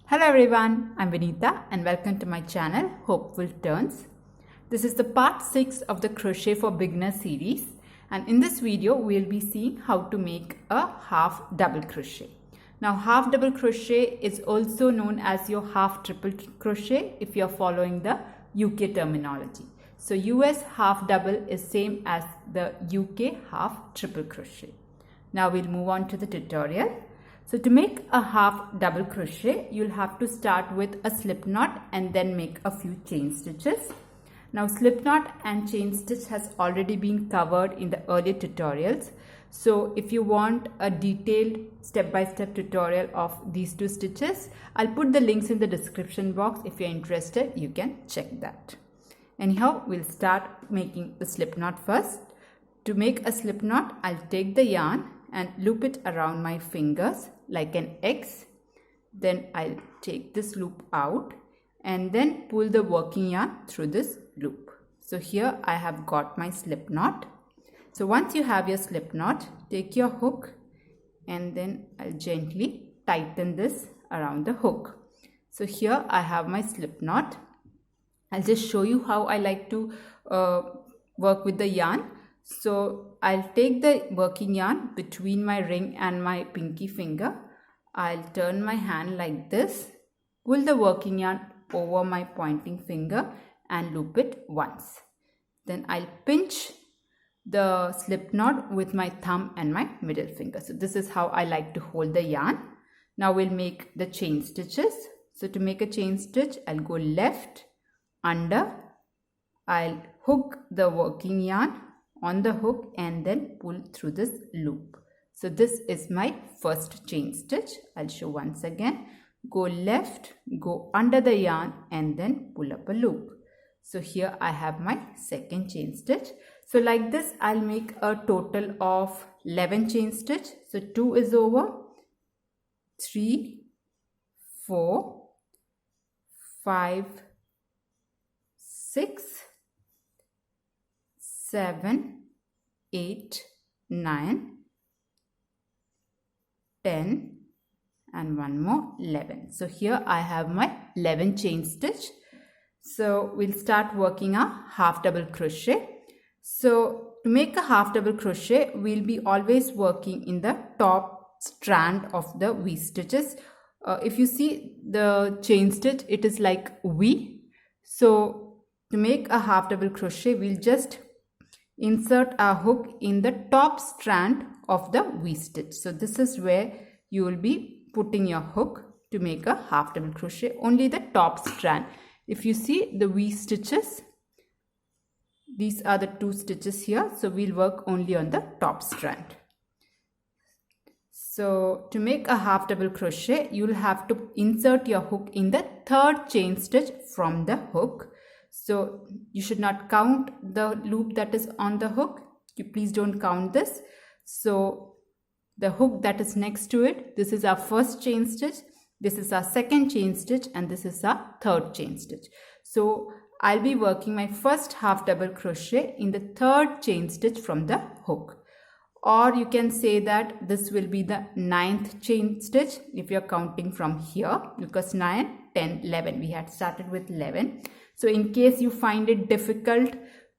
Hello everyone, I'm Vinita and welcome to my channel Hopeful Turns. This is the part 6 of the Crochet for Beginners series, and in this video we'll be seeing how to make a half double crochet. Now half double crochet is also known as your half triple crochet if you're following the UK terminology. So US half double is same as the UK half triple crochet. Now we'll move on to the tutorial. So to make a half double crochet, you'll have to start with a slip knot and then make a few chain stitches. Now slip knot and chain stitch has already been covered in the earlier tutorials. So if you want a detailed step-by-step tutorial of these two stitches, I'll put the links in the description box. If you're interested, you can check that. Anyhow, we'll start making the slip knot first. To make a slip knot, I'll take the yarn and loop it around my fingers like an X. Then I'll take this loop out and then pull the working yarn through this loop. So here I have got my slip knot. So once you have your slip knot, take your hook and then I'll gently tighten this around the hook. So here I have my slip knot. I'll just show you how I like to work with the yarn. So I'll take the working yarn between my ring and my pinky finger. I'll turn my hand like this, pull the working yarn over my pointing finger and loop it once. Then I'll pinch the slip knot with my thumb and my middle finger. So this is how I like to hold the yarn. Now we'll make the chain stitches. So to make a chain stitch, I'll go left, under, I'll hook the working yarn on the hook and then pull through this loop. So this is my first chain stitch. I'll show once again. Go left, go under the yarn and then pull up a loop. So here I have my second chain stitch. So like this I'll make a total of 11 chain stitch. So 2 is over, 3, 4, 5, 6, 7, 8, 9, 10 and one more 11. So here I have my 11 chain stitch. So we'll start working a half double crochet. So to make a half double crochet, we'll be always working in the top strand of the V stitches. If you see the chain stitch, it is like V. So to make a half double crochet, we'll just insert our hook in the top strand of the V stitch. So this is where you will be putting your hook to make a half double crochet, only the top strand. If you see the V stitches, these are the 2 stitches here. So we'll work only on the top strand. So to make a half double crochet, you'll have to insert your hook in the 3rd chain stitch from the hook. So you should not count the loop that is on the hook. You please don't count this. So the hook that is next to it, this is our first chain stitch, this is our second chain stitch and this is our 3rd chain stitch. So I'll be working my first half double crochet in the 3rd chain stitch from the hook. Or you can say that this will be the 9th chain stitch if you're counting from here, because 9, 10, 11, we had started with 11. So in case you find it difficult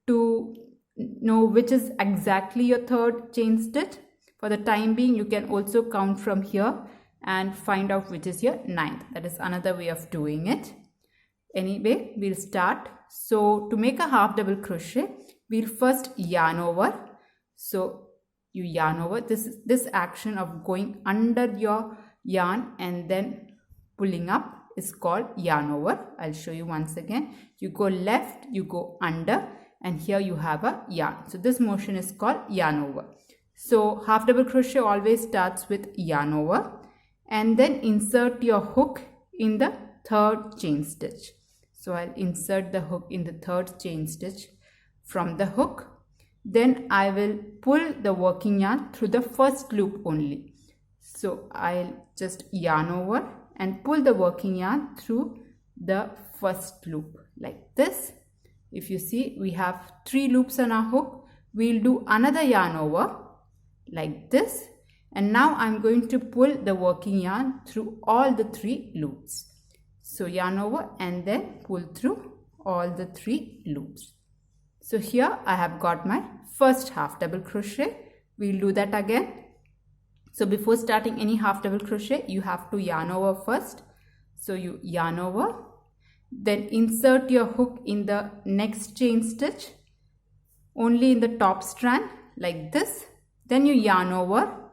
to know which is exactly your 3rd chain stitch, for the time being you can also count from here and find out which is your 9th. That is another way of doing it. Anyway, we'll start. So to make a half double crochet, we'll first yarn over. So you yarn over. This action of going under your yarn and then pulling up is called yarn over. I'll show you once again. You go left, you go under, and here you have a yarn. So this motion is called yarn over. So half double crochet always starts with yarn over and then insert your hook in the 3rd chain stitch. So I'll insert the hook in the 3rd chain stitch from the hook. Then I will pull the working yarn through the first loop only. So I'll just yarn over and pull the working yarn through the first loop like this. If you see, we have 3 loops on our hook. We'll do another yarn over like this, and now I'm going to pull the working yarn through all the 3 loops. So yarn over and then pull through all the 3 loops. So here I have got my first half double crochet. We'll do that again. So before starting any half double crochet, you have to yarn over first. So you yarn over, then insert your hook in the next chain stitch, only in the top strand like this. Then you yarn over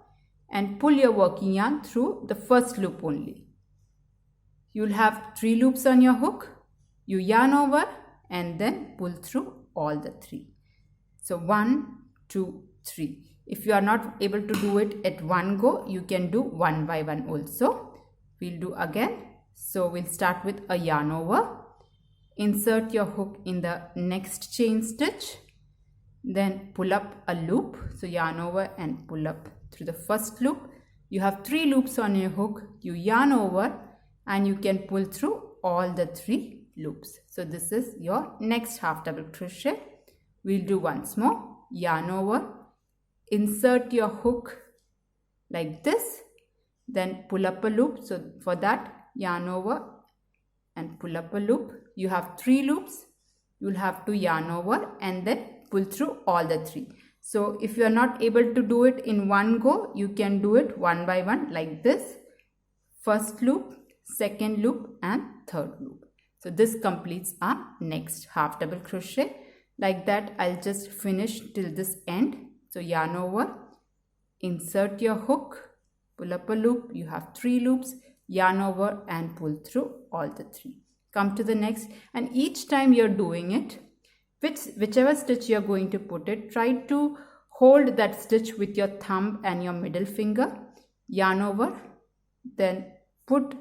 and pull your working yarn through the first loop only. You'll have 3 loops on your hook. You yarn over and then pull through all the 3. So 1, 2, 3. If you are not able to do it at one go, you can do one by one also. We'll do again. So we'll start with a yarn over. Insert your hook in the next chain stitch. Then pull up a loop. So yarn over and pull up through the first loop. You have 3 loops on your hook. You yarn over and you can pull through all the 3 loops. So this is your next half double crochet. We'll do once more. Yarn over, insert your hook like this, then pull up a loop. So for that, yarn over and pull up a loop. You have 3 loops. You'll have to yarn over and then pull through all the 3. So if you are not able to do it in one go, you can do it one by one like this. First loop, second loop and third loop. So this completes our next half double crochet. Like that, I'll just finish till this end. So yarn over, insert your hook, pull up a loop. You have 3 loops, yarn over and pull through all the 3. Come to the next, and each time you're doing it, whichever stitch you're going to put it, try to hold that stitch with your thumb and your middle finger. Yarn over, then put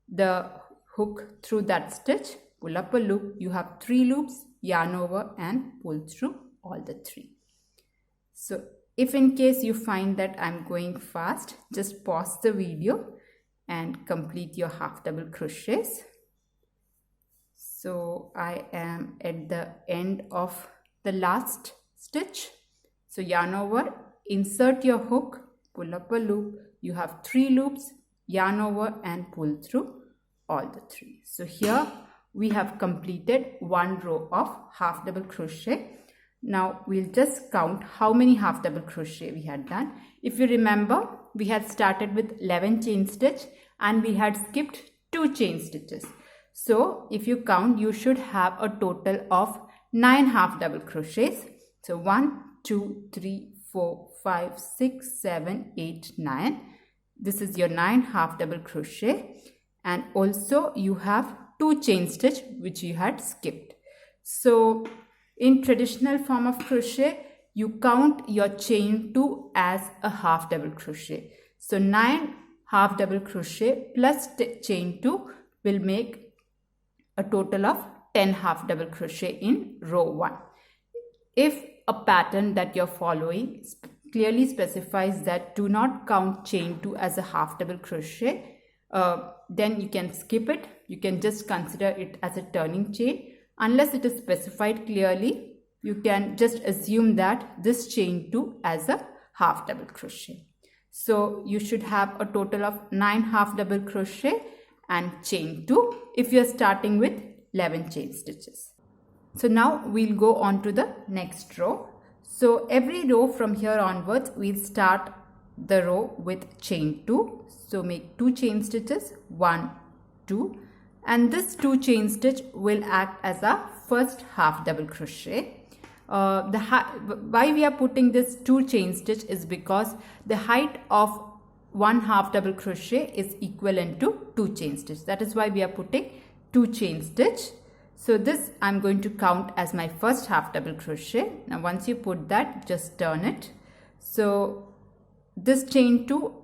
the hook through that stitch, pull up a loop. You have 3 loops, yarn over and pull through all the 3. So if in case you find that I'm going fast, just pause the video and complete your half double crochets. So I am at the end of the last stitch. So yarn over, insert your hook, pull up a loop. You have 3 loops, yarn over and pull through all the 3. So here we have completed 1 row of half double crochet. Now we'll just count how many half double crochet we had done. If you remember, we had started with 11 chain stitch and we had skipped 2 chain stitches. So if you count, you should have a total of 9 half double crochets. So 1, 2, 3, 4, 5, 6, 7, 8, 9. This is your 9 half double crochet. And also you have 2 chain stitch which you had skipped. So in traditional form of crochet, you count your chain 2 as a half double crochet. So 9 half double crochet plus chain 2 will make a total of 10 half double crochet in row 1. If a pattern that you're following clearly specifies that do not count chain 2 as a half double crochet, then you can skip it. You can just consider it as a turning chain. Unless it is specified clearly, you can just assume that this chain 2 as a half double crochet. So you should have a total of 9 half double crochet and chain 2 if you're starting with 11 chain stitches. So now we'll go on to the next row. So every row from here onwards, we'll start the row with chain 2. So make 2 chain stitches, 1, 2. And this 2 chain stitch will act as a first half double crochet. Why we are putting this 2 chain stitch is because the height of 1 half double crochet is equivalent to 2 chain stitch. That is why we are putting 2 chain stitch. So this I'm going to count as my first half double crochet. Now once you put that, just turn it. So this chain 2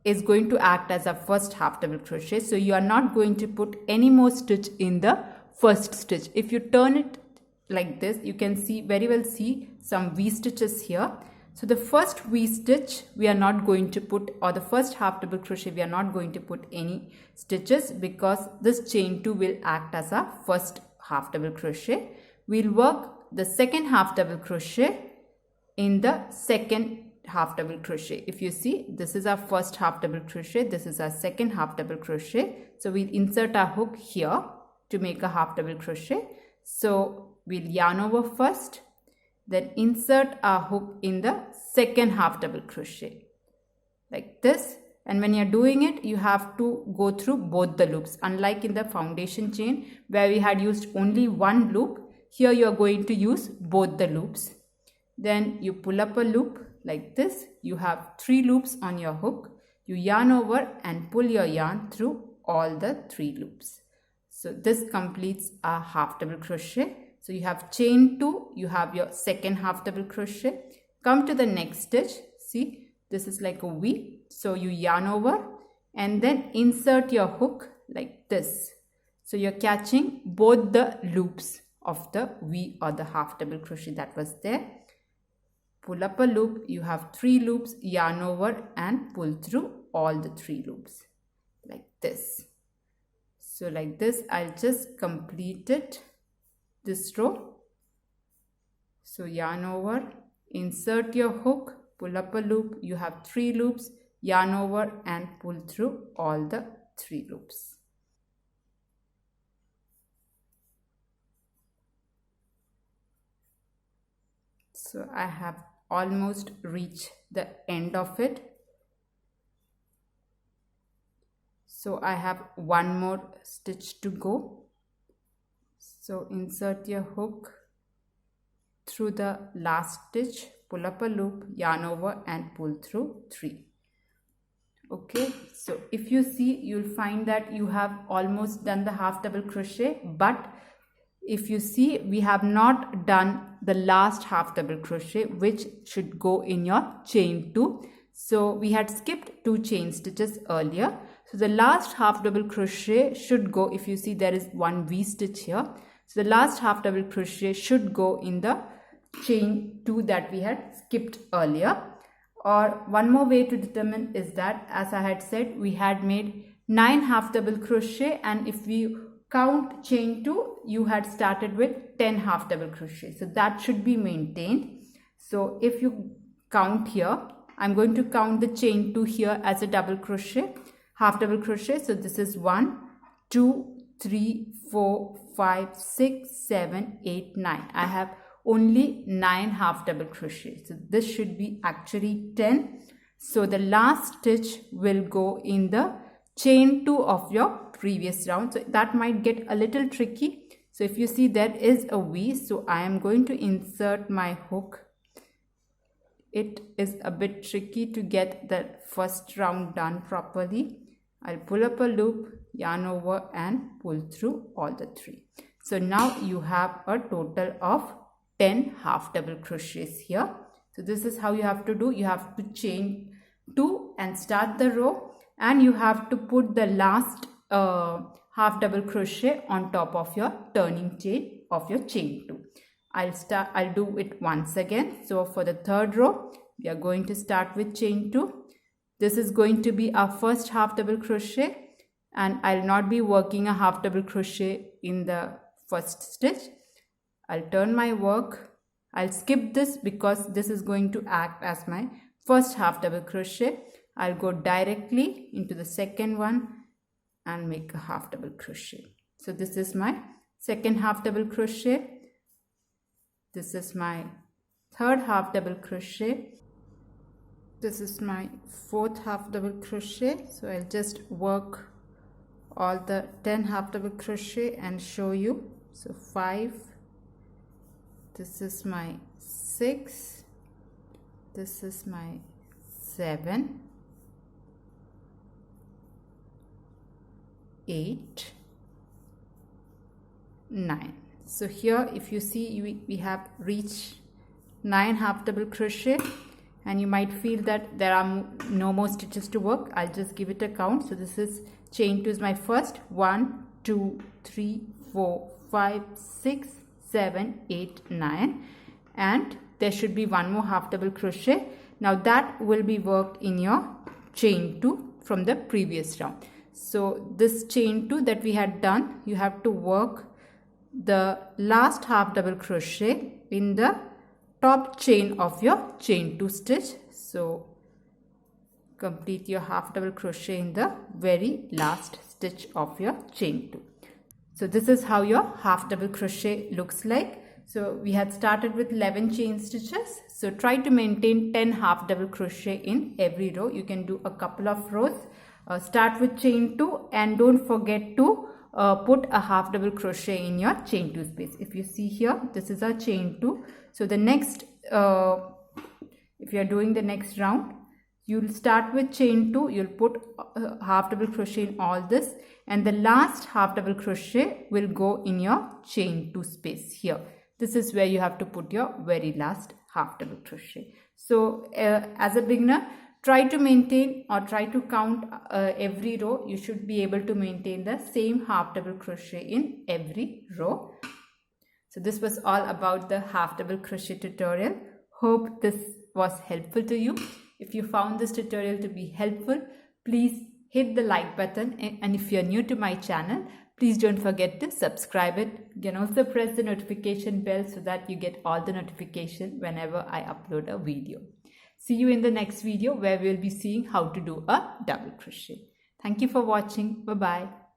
is going to act as a first half double crochet. So you are not going to put any more stitch in the first stitch. If you turn it like this, you can very well see some V stitches here. So the first V stitch we are not going to put, or the first half double crochet we are not going to put any stitches, because this chain 2 will act as a first half double crochet. We'll work the second half double crochet in the second half double crochet. If you see, this is our first half double crochet, this is our second half double crochet. So we'll insert our hook here to make a half double crochet. So we'll yarn over first, then insert our hook in the second half double crochet like this. And when you're doing it, you have to go through both the loops. Unlike in the foundation chain where we had used only one loop, here you are going to use both the loops. Then you pull up a loop like this. You have 3 loops on your hook. You yarn over and pull your yarn through all the 3 loops. So this completes our half double crochet. So you have chain 2, you have your second half double crochet. Come to the next stitch. See, this is like a V. So you yarn over and then insert your hook like this. So you're catching both the loops of the V or the half double crochet that was there. Pull up a loop, you have 3 loops, yarn over and pull through all the 3 loops like this. So like this, I'll just complete it, this row. So yarn over, insert your hook, pull up a loop, you have 3 loops, yarn over and pull through all the 3 loops. So I have almost reached the end of it. So I have one more stitch to go. So insert your hook through the last stitch, pull up a loop, yarn over and pull through 3. Okay, so if you see, you'll find that you have almost done the half double crochet, but if you see, we have not done the last half double crochet, which should go in your chain 2. So we had skipped 2 chain stitches earlier. So the last half double crochet should go, if you see there is one V stitch here. So the last half double crochet should go in the chain 2 that we had skipped earlier. Or one more way to determine is that, as I had said, we had made 9 half double crochet, and if we count chain 2, you had started with 10 half double crochet. So that should be maintained. So if you count here, I'm going to count the chain 2 here as a double crochet, half double crochet. So this is 1, 2, 3, 4, 5, 6, 7, 8, 9. I have only 9 half double crochet. So this should be actually 10. So the last stitch will go in the chain 2 of your previous round. So that might get a little tricky. So if you see, there is a V. So I am going to insert my hook. It is a bit tricky to get the first round done properly. I'll pull up a loop, yarn over and pull through all the 3. So now you have a total of 10 half double crochets here. So this is how you have to do. You have to chain 2 and start the row, and you have to put the last half double crochet on top of your turning chain of your chain 2. I'll do it once again. So for the third row, we are going to start with chain 2. This is going to be our first half double crochet, and I'll not be working a half double crochet in the first stitch. I'll turn my work. I'll skip this because this is going to act as my first half double crochet. I'll go directly into the second one and make a half double crochet. So this is my second half double crochet. This is my third half double crochet. This is my fourth half double crochet. So I'll just work all the 10 half double crochet and show you. So 5, this is my 6, this is my 7, 8, 9. So here, if you see, we have reached 9 half double crochet, and you might feel that there are no more stitches to work. I'll just give it a count. So this is chain 2 is my first. 1, 2, 3, 4, 5, 6, 7, 8, 9, and there should be one more half double crochet. Now that will be worked in your chain 2 from the previous round. So this chain 2 that we had done, you have to work the last half double crochet in the top chain of your chain 2 stitch. So complete your half double crochet in the very last stitch of your chain 2. So this is how your half double crochet looks like. So we had started with 11 chain stitches. So try to maintain 10 half double crochet in every row. You can do a couple of rows. Start with chain 2 and don't forget to put a half double crochet in your chain 2 space. If you see here, this is our chain 2. So the next, if you are doing the next round, you'll start with chain 2, you'll put half double crochet in all this, and the last half double crochet will go in your chain 2 space here. This is where you have to put your very last half double crochet. So as a beginner, try to maintain or try to count every row. You should be able to maintain the same half double crochet in every row. So this was all about the half double crochet tutorial. Hope this was helpful to you. If you found this tutorial to be helpful, please hit the like button, and if you're new to my channel, please don't forget to subscribe it. You can also press the notification bell so that you get all the notification whenever I upload a video. See you in the next video where we'll be seeing how to do a double crochet. Thank you for watching. Bye-bye.